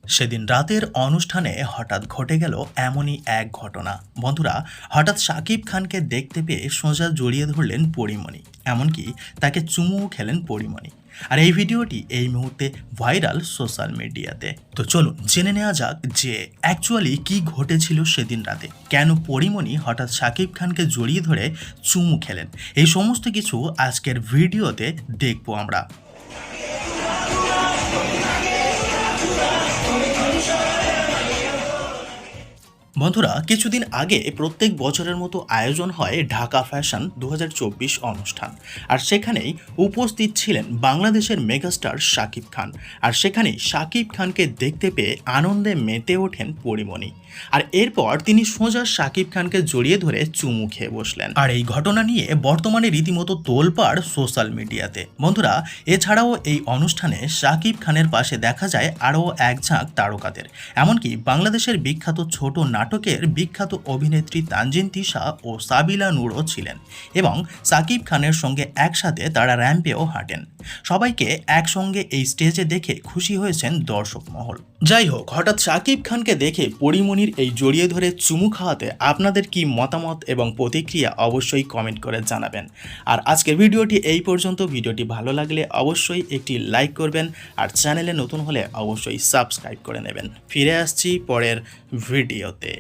সেদিন রাতের অনুষ্ঠানে হঠাৎ ঘটে গেল এমনই এক ঘটনা। বন্ধুরা, হঠাৎ শাকিব খানকে দেখতে পেয়ে সোজা জড়িয়ে ধরলেন পরীমণি। এমনকি তাকে চুমুও খেলেন পরীমণি। আর এই ভিডিওটি এই মুহূর্তে ভাইরাল সোশ্যাল মিডিয়াতে। তো চলুন জেনে নেওয়া যাক যে অ্যাকচুয়ালি কি ঘটেছিল সেদিন রাতে, কেন পরীমণি হঠাৎ শাকিব খানকে জড়িয়ে ধরে চুমু খেলেন। এই সমস্ত কিছু আজকের ভিডিওতে দেখবো আমরা। বন্ধুরা, কিছুদিন আগে প্রত্যেক বছরের মতো আয়োজন হয় ঢাকা ফ্যাশন 2024 অনুষ্ঠান। আর সেখানেই উপস্থিত ছিলেন বাংলাদেশের মেগাস্টার শাকিব খান। আর সেখানেই শাকিব খানকে দেখতে পেয়ে আনন্দে মেতে ওঠেন পরীমণি। আর এরপর তিনি সোজা শাকিব খানকে জড়িয়ে ধরে চুমু খেয়ে বসলেন। আর এই ঘটনা নিয়ে বর্তমানে রীতিমতো তোলপাড় সোশ্যাল মিডিয়াতে। বন্ধুরা, এছাড়াও এই অনুষ্ঠানে শাকিব খানের পাশে দেখা যায় আরও এক ঝাঁক তারকাদের। এমনকি বাংলাদেশের বিখ্যাত ছোট নাটকের বিখ্যাত অভিনেত্রী তানজিন তিশা ও সাবিলা নূরও ছিলেন, এবং শাকিব খানের সঙ্গে একসাথে তারা র্যাম্পেও হাঁটেন। সবাইকে একসঙ্গে এই স্টেজে দেখে খুশি হয়েছেন দর্শক মহল। যাই হোক, হঠাৎ শাকিব খানকে দেখে পরীমণির এই জড়িয়ে ধরে চুমু খাওয়াতে আপনাদের কি মতামত এবং প্রতিক্রিয়া অবশ্যই কমেন্ট করে জানাবেন। আর আজকের ভিডিওটি এই পর্যন্ত। ভিডিওটি ভালো লাগলে অবশ্যই একটি লাইক করবেন, আর চ্যানেলে নতুন হলে অবশ্যই সাবস্ক্রাইব করে নেবেন। ফিরে আসছি পরের ভিডিওতে।